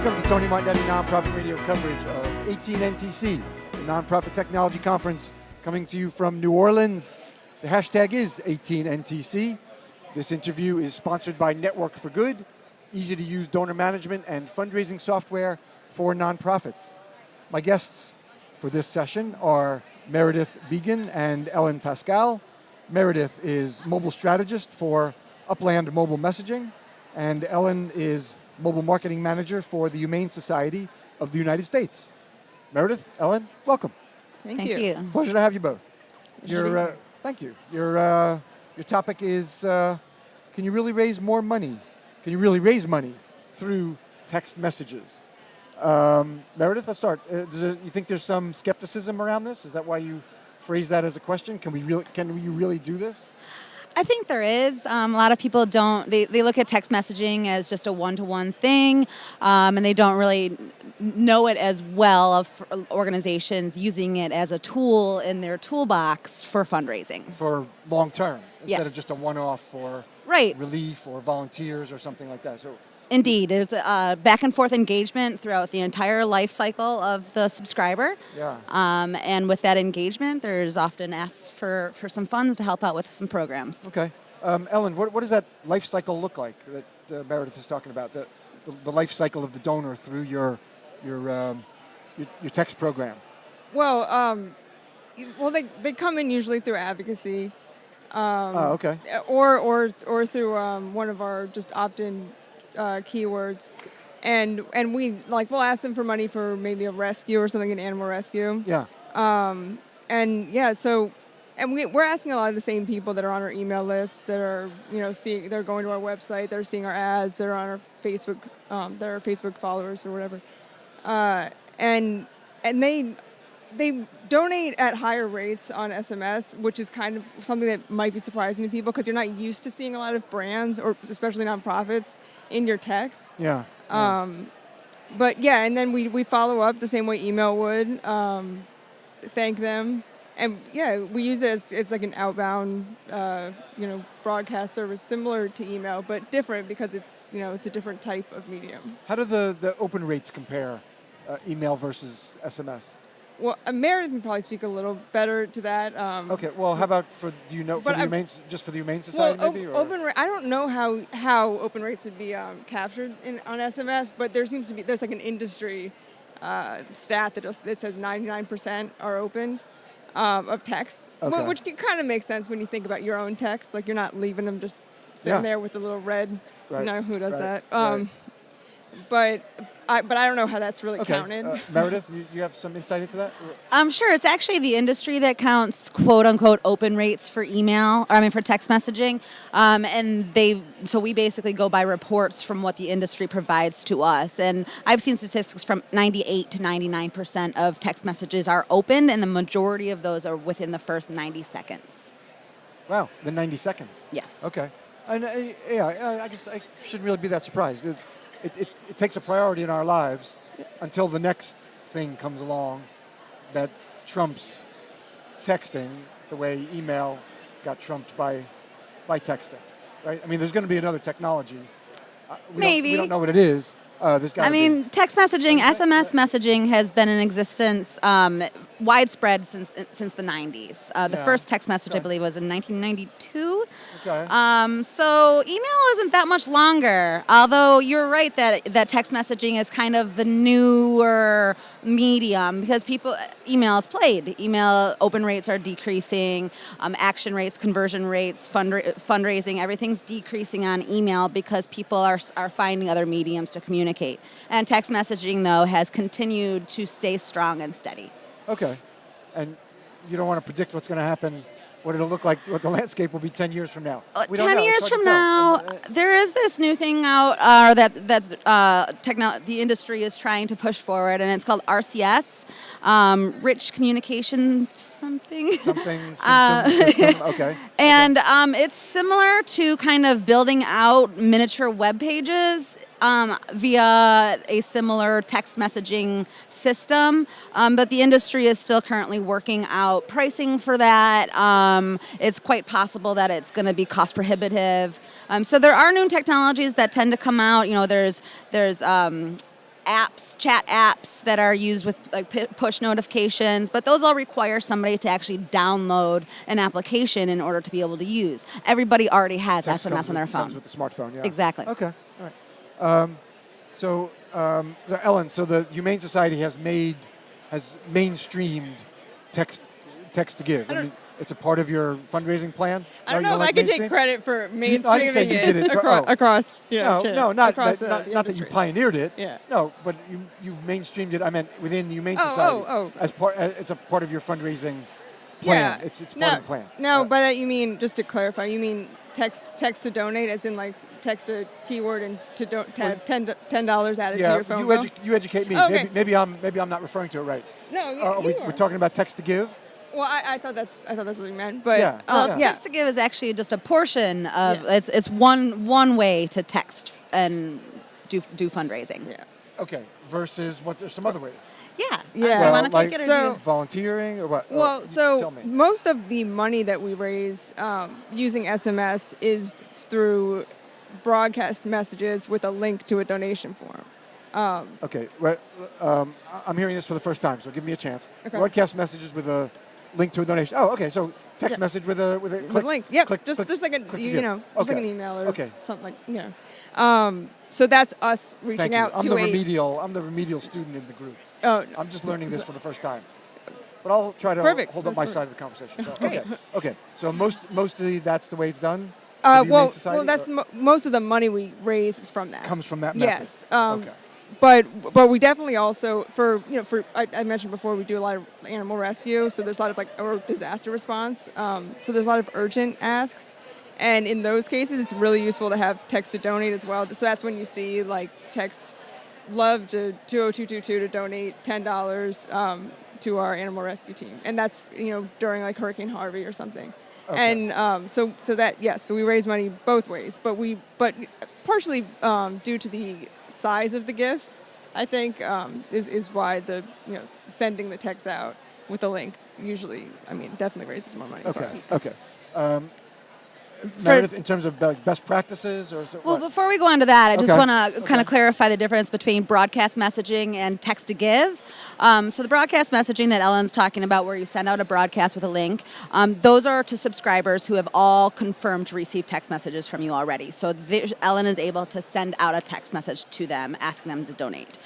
Welcome to Tony Martignetti Nonprofit Radio coverage of 18NTC, the Nonprofit Technology Conference, coming to you from New Orleans. The hashtag is 18NTC. This interview is sponsored by Network for Good, easy-to-use donor management and fundraising software for nonprofits. My guests for this session are Meredith Began and Ellen Pascal. Meredith is mobile strategist for Upland Mobile Messaging, and Ellen is mobile marketing manager for the Humane Society of the United States. Meredith, Ellen, welcome. Thank you. Pleasure to have you both. Thank you. Your topic is, can you really raise more money? Can you really raise money through text messages? Meredith, let's start. You think there's some skepticism around this? Is that why you phrase that as a question? Can we really do this? I think there is. A lot of people don't, they look at text messaging as just a one-to-one thing, and they don't really know it as well of organizations using it as a tool in their toolbox for fundraising. For long term, instead Yes. of just a one-off for Right. relief or volunteers or something like that. So, Indeed. There's a back and forth engagement throughout the entire life cycle of the subscriber. yeah. And with that engagement, there's often asks for some funds to help out with some programs. Okay. Ellen, what does that life cycle look like that Meredith is talking about? The life cycle of the donor through your text program. Well, they come in usually through advocacy, Okay. or through one of our just opt-in keywords, and we'll ask them for money for maybe a rescue or something, an animal rescue. Yeah. We're asking a lot of the same people that are on our email list, that are they're going to our website, they're seeing our ads, they're on our Facebook, they're our Facebook followers or whatever, and they donate at higher rates on SMS, which is kind of something that might be surprising to people because you're not used to seeing a lot of brands, or especially nonprofits, in your text. Yeah. But yeah, and then we follow up the same way email would, thank them. And yeah, we use it as it's like an outbound, broadcast service similar to email, but different because it's a different type of medium. How do the open rates compare, email versus SMS? Well, Meredith can probably speak a little better to that. Okay. Well, how about for the Humane Society, maybe? Or? I don't know how open rates would be captured on SMS, but there's like an industry stat that says 99% are opened of text, okay. which kind of makes sense when you think about your own text. Like, you're not leaving them just sitting there with a little red. Right. No, who does that? Right. But I don't know how that's really counted. Meredith, you have some insight into that? Sure. It's actually the industry that counts quote unquote open rates for for text messaging. So we basically go by reports from what the industry provides to us. And I've seen statistics from 98 to 99% of text messages are opened, and the majority of those are within the first 90 seconds. Wow, the 90 seconds. Yes. Okay. And I guess I shouldn't really be that surprised. It takes a priority in our lives until the next thing comes along that trumps texting the way email got trumped by texting, right? I mean, there's going to be another technology. We don't know what it is. Text messaging, SMS messaging has been in existence widespread since the 90s. The first text message, I believe, was in 1992. Okay. So email isn't that much longer, although you're right that text messaging is kind of the newer medium because email is played. Email open rates are decreasing, action rates, conversion rates, fundraising, everything's decreasing on email because people are finding other mediums to communicate. And text messaging, though, has continued to stay strong and steady. Okay. And you don't want to predict what's going to happen, what it'll look like, what the landscape will be 10 years from now. 10 years from now, there is this new thing out that's the industry is trying to push forward, and it's called RCS, Rich Communications something. Something, system, okay. And it's similar to kind of building out miniature web pages via a similar text messaging system, but the industry is still currently working out pricing for that. It's quite possible that it's going to be cost prohibitive. So there are new technologies that tend to come out. There's apps, chat apps that are used with like push notifications, but those all require somebody to actually download an application in order to be able to use. Everybody already has Text SMS on their phone. comes with the smartphone, yeah. Exactly. Okay, all right. So Ellen, so the Humane Society has mainstreamed text to give. I mean, it's a part of your fundraising plan? I don't know if I could take credit for mainstreaming I didn't say you did it. across not across that you pioneered it. Yeah. No, but you mainstreamed it. I meant within the Humane Society as part. It's a part of your fundraising plan. Yeah. It's part of the plan. No, by that you mean, just to clarify, you mean text to donate, as in like text a keyword and to have $10 added to your phone bill? You educate me. Okay. Maybe I'm not referring to it right. No, we're talking about text to give. Well, I thought that's what you meant, but text to give is actually just a portion of it's one way to text and do fundraising. Yeah. Okay. Versus there's some other ways. Yeah. Yeah. Do you want to take it or do you? Volunteering or what? Well, tell me. Most of the money that we raise using SMS is through broadcast messages with a link to a donation form. Okay. Right. I'm hearing this for the first time, so give me a chance. Okay. Broadcast messages with a link to a donation. Oh, okay. So text message with a click. Link. Yep. Click, just like a just like an email or something like so that's us reaching out I'm to the remedial student in the group. Oh, I'm just learning this for the first time. But I'll try to hold up my side of the conversation. That's great. Okay. So mostly that's the way it's done. Well, that's most of the money we raise is from that. Comes from that method. Yes. Okay. But we definitely also I mentioned before, we do a lot of animal rescue, so there's a lot of or disaster response. So there's a lot of urgent asks, and in those cases it's really useful to have text to donate as well. So that's when you see like text love to 20222 to donate $10 to our animal rescue team, and that's during like Hurricane Harvey or something. Okay. And so we raise money both ways, but partially due to the size of the gifts, I think is why the sending the text out with a link usually definitely raises more money for us. Okay. Meredith, in terms of best practices, or before we go on to that, I just want to kind of clarify the difference between broadcast messaging and text to give. So the broadcast messaging that Ellen's talking about, where you send out a broadcast with a link, those are to subscribers who have all confirmed to receive text messages from you already. So Ellen is able to send out a text message to them, asking them to donate.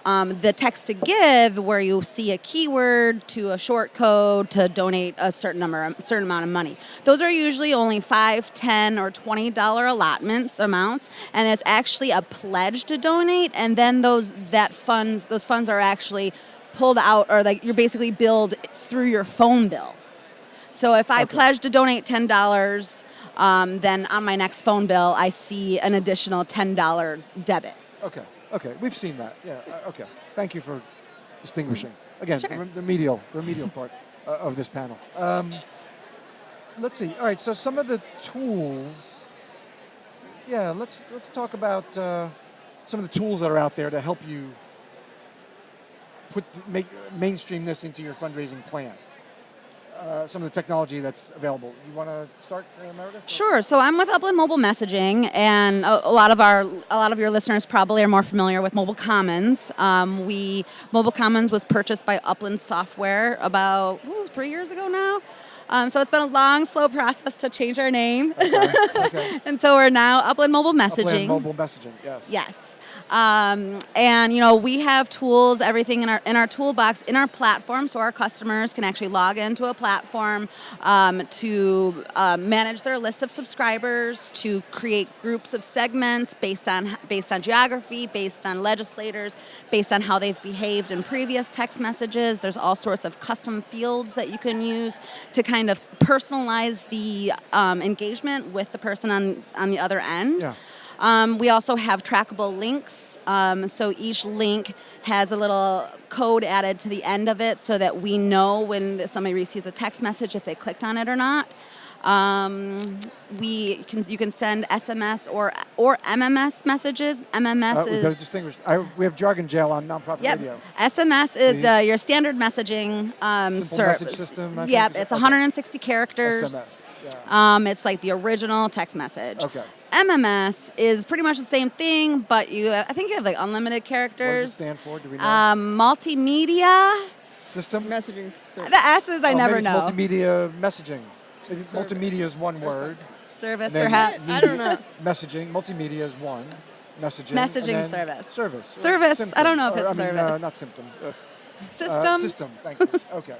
The text to give, where you see a keyword to a short code to donate a certain amount of money. Those are usually only $5, $10, or $20 amounts, and it's actually a pledge to donate. And then those funds are actually pulled out, or like you're basically billed through your phone bill. So if I pledge to donate $10, then on my next phone bill I see an additional $10 debit. Okay, we've seen that. Yeah. Okay. Thank you for distinguishing. Again, Sure. the remedial part of this panel. Let's see. All right. So some of the tools. Yeah. Let's talk about some of the tools that are out there to help you mainstream this into your fundraising plan. Some of the technology that's available. You want to start, Meredith? Sure. So I'm with Upland Mobile Messaging, and a lot of your listeners probably are more familiar with Mobile Commons. Mobile Commons was purchased by Upland Software about 3 years ago now. So it's been a long, slow process to change our name. Okay. And so we're now Upland Mobile Messaging. Upland Mobile Messaging. Yes. Yes. And we have tools, everything in our toolbox, in our platform, so our customers can actually log into a platform to manage their list of subscribers, to create groups of segments based on geography, based on legislators, based on how they've behaved in previous text messages. There's all sorts of custom fields that you can use to kind of personalize the engagement with the person on the other end. Yeah. We also have trackable links. So each link has a little code added to the end of it so that we know when somebody receives a text message if they clicked on it or not. You can send SMS or MMS messages. MMS We've got to distinguish. We have jargon jail on nonprofit radio. SMS is your standard messaging service. Message system. Yep, it's 160 characters. SMS. Yeah. It's like the original text message. Okay. MMS is pretty much the same thing, but I think you have like unlimited What characters. does it stand for? Do we know? Multimedia. System? Messaging service. The S's I never maybe it's know. multimedia messaging. Maybe Service. multimedia is one Or word. something. Service, And then perhaps. I don't know. Messaging. Multimedia is one. Messaging. Messaging and then service. Service. Service, Symptom. I don't know if Or, it's I mean, service. not symptom. Yes. System. System. Thank you. Okay.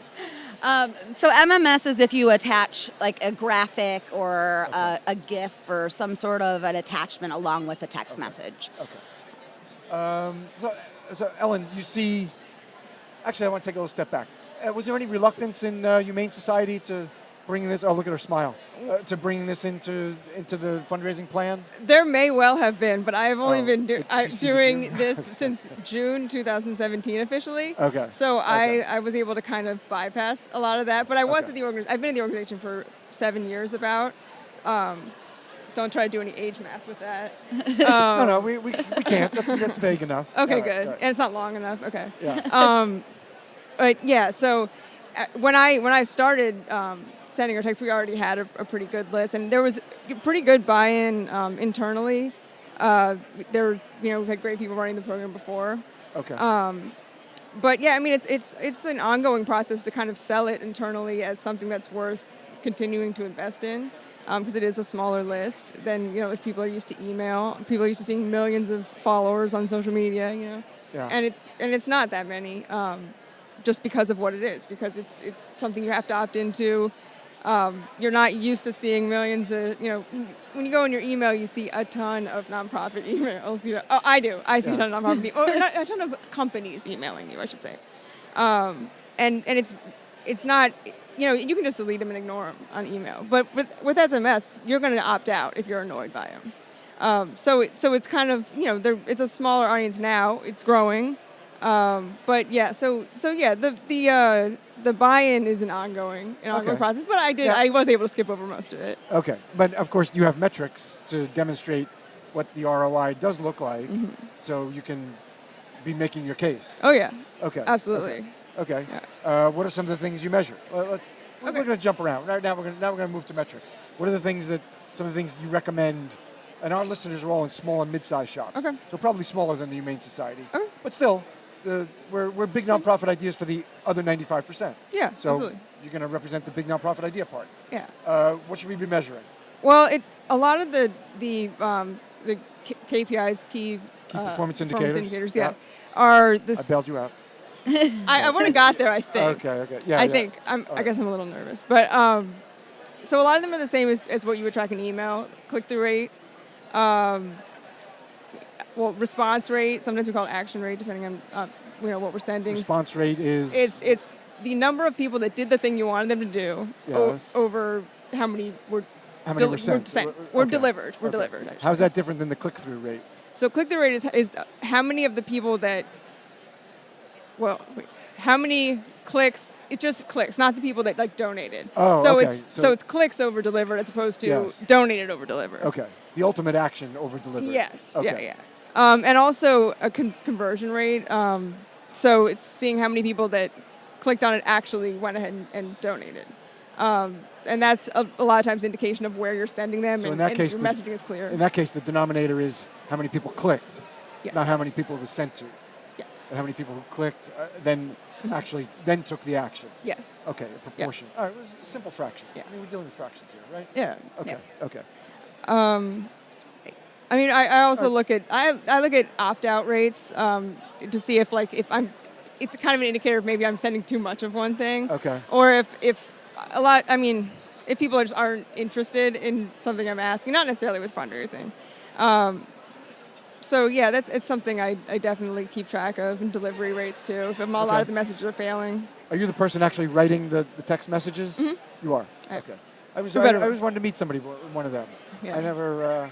So MMS is if you attach like a graphic or Okay. a GIF or some sort of an attachment along with the text message. Okay. So Ellen, you see. Actually, I want to take a little step back. Was there any reluctance in Humane Society to bringing this? Oh, look at her smile. To bringing this into the fundraising plan? There may well have been, but I've only Oh, been it preceded doing you? this since June 2017 officially. Okay. So Okay. I was able to kind of bypass a lot of that. But I was Okay. at the organization. I've been in the organization for 7 years about. Don't try to do any age math with that. No, we can't. That's vague enough. Okay, All right, good. all right. And it's not long enough. Okay. Yeah. But yeah, so when I started sending our texts, we already had a pretty good list, and there was pretty good buy-in internally. We've had great people running the program before. Okay. But yeah, I mean, it's an ongoing process to kind of sell it internally as something that's worth continuing to invest in, because it is a smaller list than if people are used to email, people are used to seeing millions of followers on social media, Yeah. and it's not that many, just because of what it is, because it's something you have to opt into. You're not used to seeing millions of, when you go in your email, you see a ton of nonprofit emails. Oh, I do. I see a ton of nonprofit, or not, a ton of companies emailing you, I should say. And it's not, you can just delete them and ignore them on email. But with SMS, you're going to opt out if you're annoyed by them. So it's kind of, it's a smaller audience now. It's growing. But yeah, so yeah, the buy-in is an ongoing Okay. process. But Yeah. I was able to skip over most of it. Okay. But of course, you have metrics to demonstrate what the ROI does look like, so you can be making your case. Oh yeah, Okay. absolutely. Okay. Yeah. What are some of the things you measure? We're Okay. going to jump around. Right now, we're going to move to metrics. What are the things some of the things you recommend? And our listeners are all in small and mid-sized shops. Okay. So probably smaller than the Humane Society. Okay. But still, we're big nonprofit ideas for the other 95%. Yeah, So absolutely. you're going to represent the big nonprofit idea part. Yeah. What should we be measuring? Well, a lot of the KPIs, key performance indicators. yeah, are this. I bailed you out. I would have got there, I think. Okay. Yeah. I think. I guess I'm a little nervous. But so a lot of them are the same as what you would track in email. Click-through rate, response rate. Sometimes we call it action rate, depending on what we're sending. Response rate is. It's the number of people that did the thing you wanted them to do Yes. over how many were How many were sent? We're Okay. delivered. We're Okay. delivered. Actually. How's that different than the click-through rate? So click-through rate is how many of the people that. Well, wait, how many clicks? It just clicks, not the people that donated. Oh, so okay. so it's clicks over delivered as opposed to Yes. donated over delivered. Okay. The ultimate action over delivery. Yes. Okay. Yeah. And also a conversion rate. So it's seeing how many people that clicked on it actually went ahead and donated. And that's a lot of times indication of where you're sending them, So in and, that and case, your messaging is clear. In that case, the denominator is how many people clicked, Yes. not how many people it was sent to. Yes. And how many people who clicked then took the action. Yes. Okay, a proportion. All right, simple fractions. Yeah. I mean, we're dealing with fractions here, right? Yeah. Okay. Yeah. Okay. I mean, I also look at opt-out rates to see if it's kind of an indicator if maybe I'm sending too much of one thing. Okay. Or if people just aren't interested in something I'm asking, not necessarily with fundraising. So yeah, it's something I definitely keep track of, and delivery rates too. If a lot of the messages are failing. Are you the person actually writing the text messages? Mm-hmm. You are. I- Okay. I was For better I was wanting to meet somebody, one of them. Yeah. I never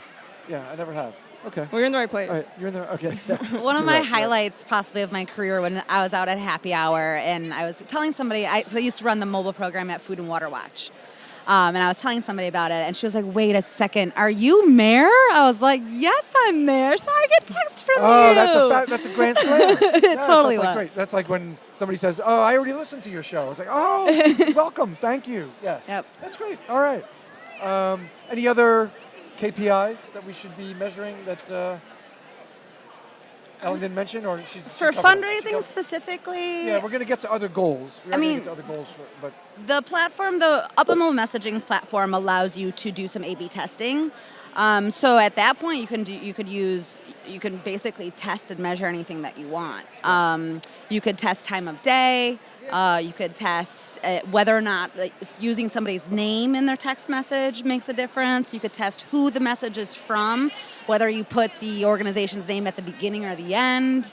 have. Okay. Well, you're in the right place. All right, you're in there. Okay. Yeah. One of You're my right, highlights possibly of my career when I was out at happy hour and I was telling somebody, I used to run the mobile program at Food and Water Watch. And I was telling somebody about it, and she was like, wait a second, are you mayor? I was like, yes, I'm mayor, so I get texts from you. Oh, that's a grand slam. It totally was. Great. That's like when somebody says, oh, I already listened to your show. It's like, oh, welcome, thank you. Yes. Yep. That's great. All right. Any other KPIs that we should be measuring that Ellen didn't mention, or For fundraising specifically, yeah, we're going to get to other goals. We are I going to mean, get to other goals, but the platform, the Upland Messaging's platform, allows you to do some A/B testing. So at that point, you can basically test and measure anything that you want. You could test time of day. You could test whether or not using somebody's name in their text message makes a difference. You could test who the message is from, whether you put the organization's name at the beginning or the end.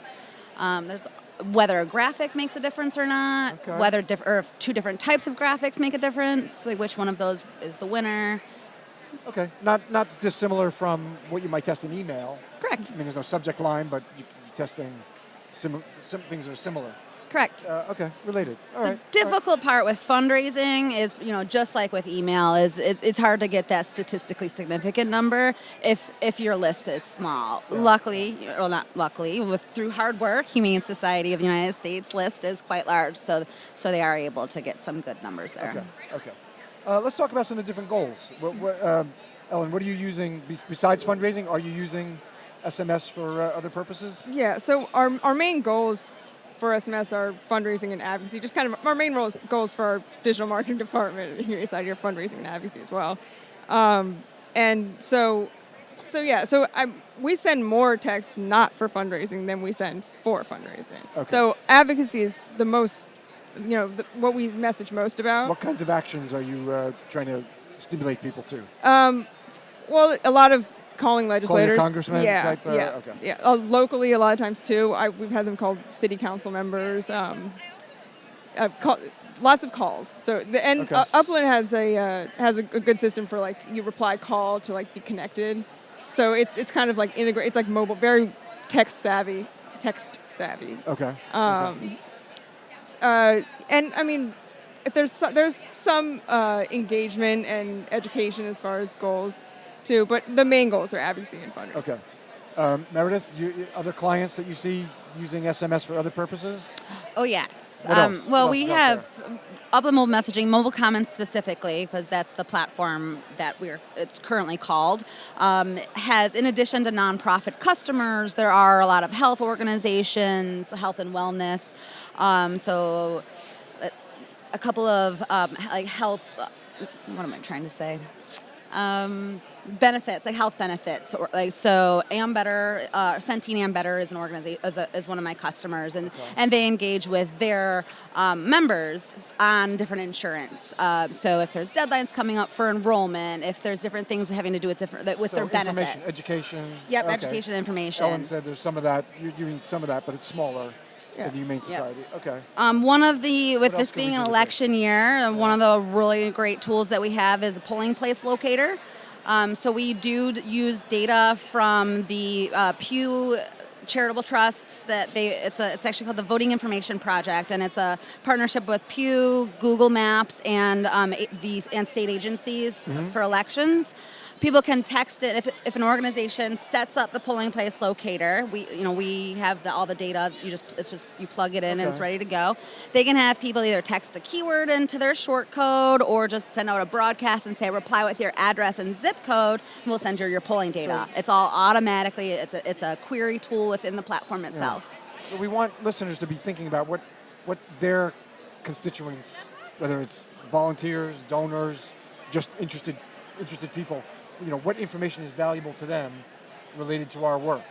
There's whether a graphic makes a difference or not. Okay. Whether or if two different types of graphics make a difference. Like which one of those is the winner. okay, not dissimilar from what you might test in email. Correct. I mean, there's no subject line, but you're testing some things are similar. Correct. Okay, related. All The right. difficult part with fundraising is, just like with email, is it's hard to get that statistically significant number if your list is small. Yeah. Luckily, well, not luckily, through hard work, Humane Society of the United States list is quite large, so they are able to get some good numbers there. Okay. Let's talk about some of the different goals. Ellen, what are you using besides fundraising? Are you using SMS for other purposes? Yeah, so our main goals for SMS are fundraising and advocacy. Just kind of our main goals for our digital marketing department here inside here, fundraising and advocacy as well. And so we send more texts not for fundraising than we send for fundraising. Okay. So advocacy is the most, what we message most about. What kinds of actions are you trying to stimulate people to? Well, a lot of calling legislators. Calling your congressman type? Okay. Yeah. Locally, a lot of times too. We've had them call city council members. Lots of calls. So Upland has a good system for you reply call to be connected. So it's kind of integrate. It's mobile, very text savvy. Okay. And I mean, there's some engagement and education as far as goals too, but the main goals are advocacy and fundraising. Okay. Meredith, other clients that you see using SMS for other purposes? Oh, yes. What else? What else We is out have Upland Mobile Messaging, mobile comments specifically, because that's the platform that it's currently called, has, in addition to nonprofit customers, there are a lot of health organizations, health and wellness. So a couple of health, what am I trying to say? Benefits, health benefits, or so. Ambetter, Centene Ambetter is an organization, is one of my customers, and they engage with their members on different insurance. So if there's deadlines coming up for enrollment, if there's different things having to do with their benefits, education. Yep, okay. education, information. Ellen said there's some of that. You're doing some of that, but it's smaller. Yeah. The Humane Society. Yep. Okay. One of the, with What this else can we being an do with election year, one of the really great tools that we have is a polling place locator. So we do use data from the Pew charitable trusts it's actually called the Voting Information Project, and it's a partnership with Pew, Google Maps, and state agencies for elections. People can text it if an organization sets up the polling place locator. We have all the data. You plug it in and it's ready to go. They can have people either text a keyword into their short code or just send out a broadcast and say reply with your address and zip code, and we'll send you your polling data. Sure. It's all automatically. It's a query tool within the platform itself. Yeah. So we want listeners to be thinking about what their constituents, whether it's volunteers, donors, just interested people. What information is valuable to them related to our work,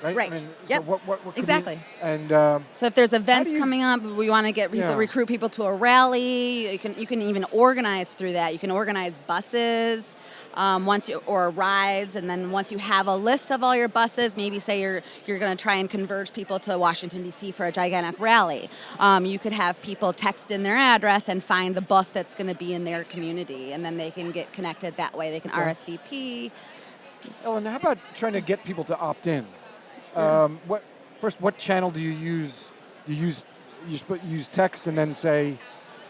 right? Right. I mean, Yep. So what could Exactly. And so if there's events coming up, we want to recruit people to a rally. You can even organize through that. You can organize buses. Or rides, and then once you have a list of all your buses, maybe say you're going to try and converge people to Washington, D.C. for a gigantic rally. You could have people text in their address and find the bus that's going to be in their community, and then they can get connected that way. They can RSVP. Ellen, how about trying to get people to opt in? What channel do you use? You use text and then say,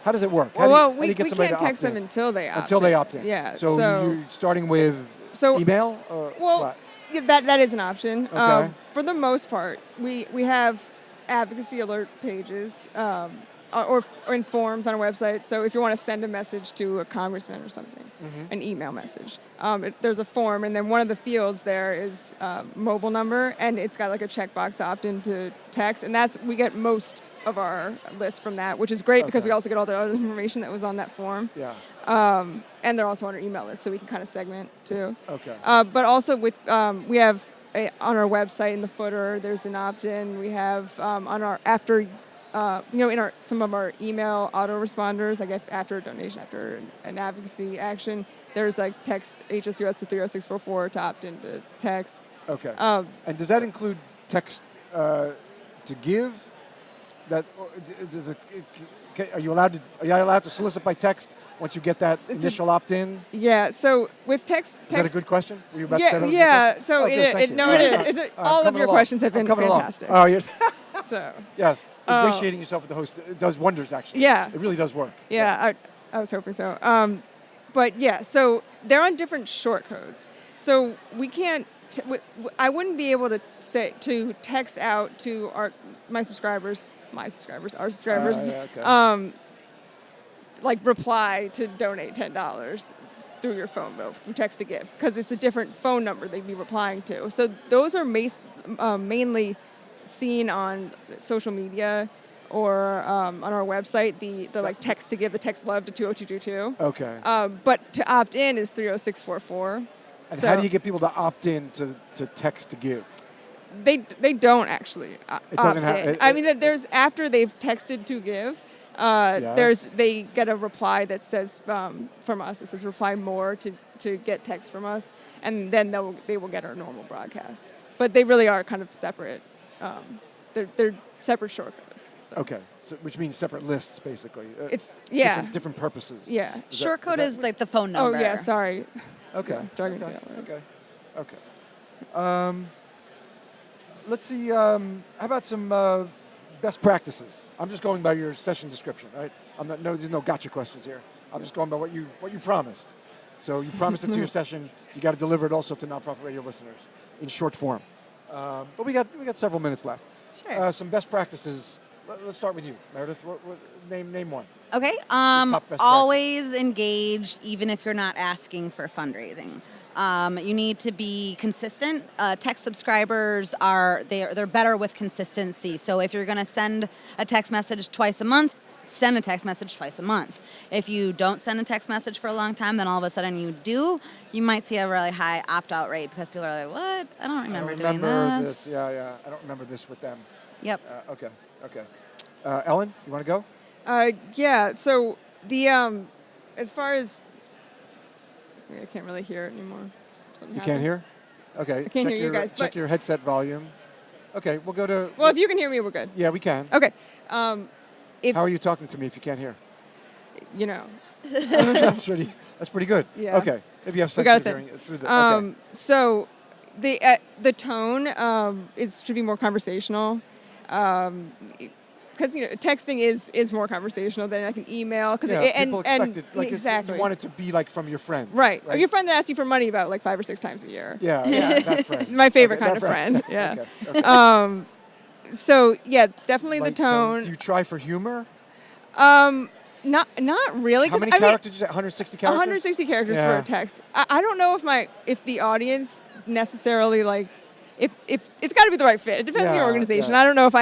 how does it work? We can't text them until they opt in. Until they opt in. Yeah. So you're starting with email? Or what? Yeah, that is an option. Okay. For the most part, we have advocacy alert pages, or in forms on a website. So if you want to send a message to a congressman or something, an email message, there's a form, and then one of the fields there is mobile number, and it's got like a checkbox to opt into text, and we get most of our list from that, which is great because we also get all the other information that was on that form. Yeah. And they're also on our email list, so we can kind of segment too. Okay. But also with we have on our website in the footer, there's an opt-in. We have on our in some of our email autoresponders, like after a donation, after an advocacy action, there's like text HSUS to 30644 to opt into text. Okay. And does that include text to give? Are you allowed to solicit by text once you get that initial opt-in? Yeah. So with text. Is that a good question? Were you about to set up Yeah. So it is. it is. All of your questions have been fantastic. Oh yes. So. Yes. Ingratiating yourself with the host it does wonders. Actually. Yeah. It really does work. Yeah. I was hoping so. But yeah. So they're on different short codes. So we can't. I wouldn't be able to text out to our subscribers, like reply to donate $10 through your phone bill, from text to give, because it's a different phone number they'd be replying to. So those are mainly seen on social media or on our website, the like text to give, the text love to 20222. Okay. But to opt in is 30644. And how do you get people to opt in to text to give? They don't actually it doesn't opt in. There's after they've texted to give, they get a reply that says from us. It says reply more to get text from us, and then they will get our normal broadcast. But they really are kind of separate. They're separate shortcodes. So. Okay, so, which means separate lists basically. It's different purposes. Yeah. Shortcode is like the phone number. Oh yeah, sorry. Okay. Yeah, Okay. Let's see. How about some best practices? I'm just going by your session description, right? There's no gotcha questions here. I'm just going by what you promised. So you promised it to your session. You got to deliver it also to nonprofit radio listeners in short form. But we got several minutes left. Sure. Some best practices. Let's start with you, Meredith. Name one. Okay. Top best Always engaged, even if you're not asking for fundraising. You need to be consistent. Text subscribers they're better with consistency. So if you're going to send a text message twice a month, send a text message twice a month. If you don't send a text message for a long time, then all of a sudden you do, you might see a really high opt-out rate because people are like, what? I don't remember doing this. Yeah. I don't remember this with them. Yep. Okay. Ellen, you want to go? Yeah. So the as far as I can't really hear it anymore. You can't hear? Okay. I can't hear you guys. Check your headset volume. Okay, we'll go to. Well, if you can hear me, we're good. Yeah, we can. Okay. How are you talking to me if you can't hear? That's pretty good. Yeah. Okay. Maybe you have sensitive hearing through the. Okay. So the tone should be more conversational. Because texting is more conversational than like an email. People expect it. Like exactly. You want it to be like from your friend. Right. Or your friend that asks you for money about like 5 or 6 times a year. Yeah. That friend. My favorite kind of friend. Yeah. Okay. So yeah, definitely like the tone. Do you try for humor? Not really. How many characters did you say? 160 characters? 160 characters for a text. I don't know if the audience necessarily like if it's got to be the right fit. It depends on your organization. Yeah. I don't know if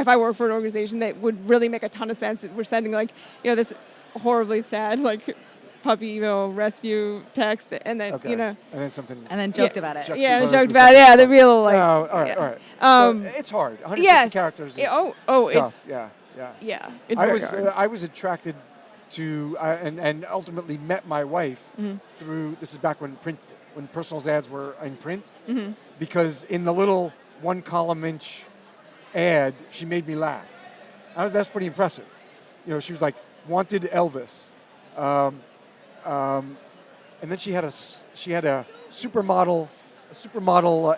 I work for an organization that would really make a ton of sense. We're sending like this horribly sad like puppy rescue text, and then and then something, and then joked about it. Joked about it. Yeah, they'd be a little like. All right. So it's hard. 160 characters. It's tough. Yeah, it's very hard. I was attracted to and ultimately met my wife through. This is back when personals ads were in print, because in the little 1-column inch ad, she made me laugh. That's pretty impressive. She was like, wanted Elvis. And then she had a supermodel,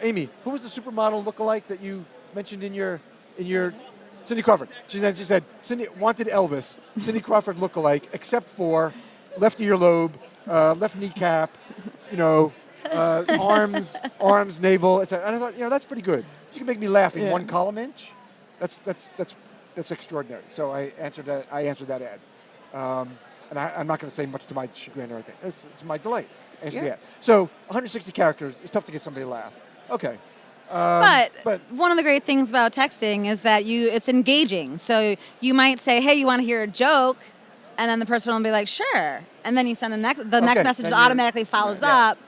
Amy. Who was the supermodel lookalike that you mentioned in your Cindy Crawford? She said Cindy wanted Elvis, Cindy Crawford lookalike, except for left earlobe, left kneecap, arms, navel. And I thought, that's pretty good. You can make me laugh in 1 column inch. That's that's extraordinary. So I answered that ad. And I'm not going to say much to my chagrin or anything. It's my delight. Answer the ad. So 160 characters, it's tough to get somebody to laugh. Okay. But one of the great things about texting is that it's engaging. So you might say, hey, you want to hear a joke? And then the person will be like, sure. And then you send the next message automatically follows up.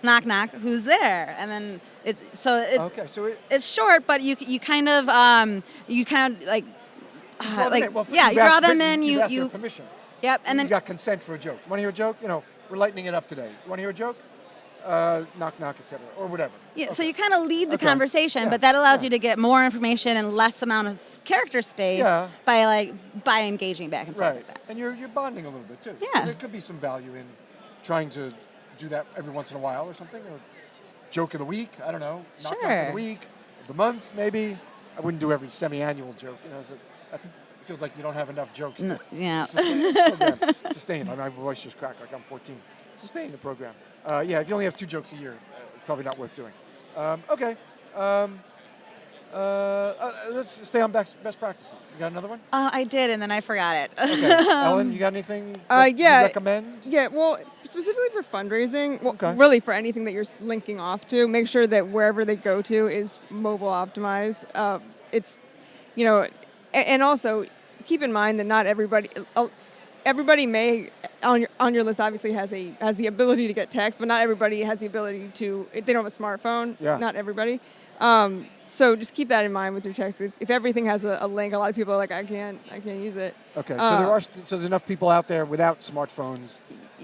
Knock, knock, who's there? And then it's short, but you kind of you draw them in. You ask their permission. Yep, and then you got consent for a joke. Want to hear a joke? We're lightening it up today. Want to hear a joke? Knock, knock, etc. Or whatever. Yeah, okay. So you kind of lead the conversation, but that allows you to get more information and less amount of character space by engaging back and forth. Right, and you're bonding a little bit too. Yeah, so there could be some value in trying to do that every once in a while or something. Or joke of the week. I don't know. Knock, knock of the week, of the month maybe. I wouldn't do every semi-annual joke. It feels like you don't have enough jokes. To sustain. My voice just cracked like I'm 14. Sustain the program. If you only have 2 jokes a year, it's probably not worth doing. Okay. Let's stay on best practices. You got another one? I did, and then I forgot it. Okay. Ellen, you got anything you recommend? Yeah, well, specifically for fundraising, really for anything that you're linking off to, make sure that wherever they go to is mobile optimized. And also keep in mind that not everybody may on your list obviously has the ability to get text, but not everybody has the ability to. If they don't have a smartphone, not everybody. So just keep that in mind with your text. If everything has a link, a lot of people are like, I can't use it. Okay, so there's enough people out there without smartphones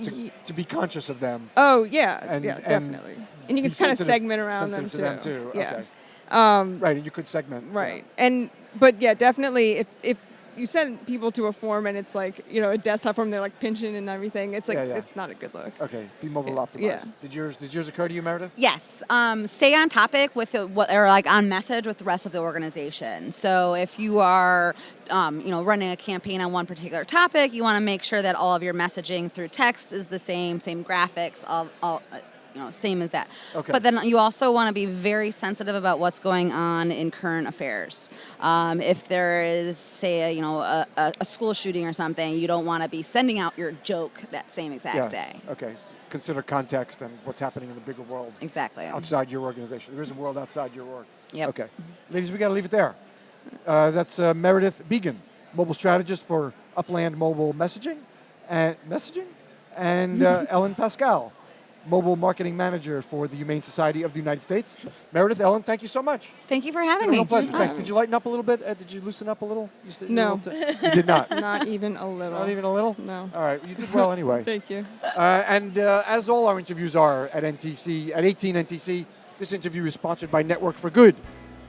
to be conscious of them. Oh yeah, definitely. And you can kind of segment around them too. Yeah. Okay. Right, and you could segment. Right, but definitely if you send people to a form and it's like, a desktop form, they're like pinching and everything. It's like, it's not a good look. Okay, be mobile optimized. Yeah. Did yours occur to you, Meredith? Yes. Stay on topic with on message with the rest of the organization. So if you are, running a campaign on one particular topic, you want to make sure that all of your messaging through text is the same graphics, all same as that. Okay. But then you also want to be very sensitive about what's going on in current affairs. If there is, say, a school shooting or something, you don't want to be sending out your joke that same exact day. Okay. Consider context and what's happening in the bigger world. Exactly. Outside your organization. There is a world outside your org. Yep. Okay. Ladies, we got to leave it there. That's Meredith Began, mobile strategist for Upland Mobile Messaging, and Ellen Pascal, Mobile Marketing Manager for the Humane Society of the United States. Meredith, Ellen, thank you so much. Thank you for having me. No pleasure. Thanks. Did you lighten up a little bit? Did you loosen up a little? No. You did not? Not even a little. Not even a little? No. All right. You did well anyway. Thank you. And as all our interviews are at NTC, at 18 NTC, this interview is sponsored by Network for Good,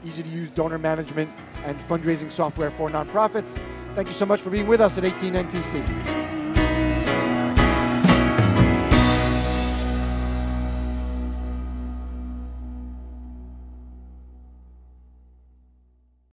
easy-to-use donor management and fundraising software for nonprofits. Thank you so much for being with us at 18 NTC.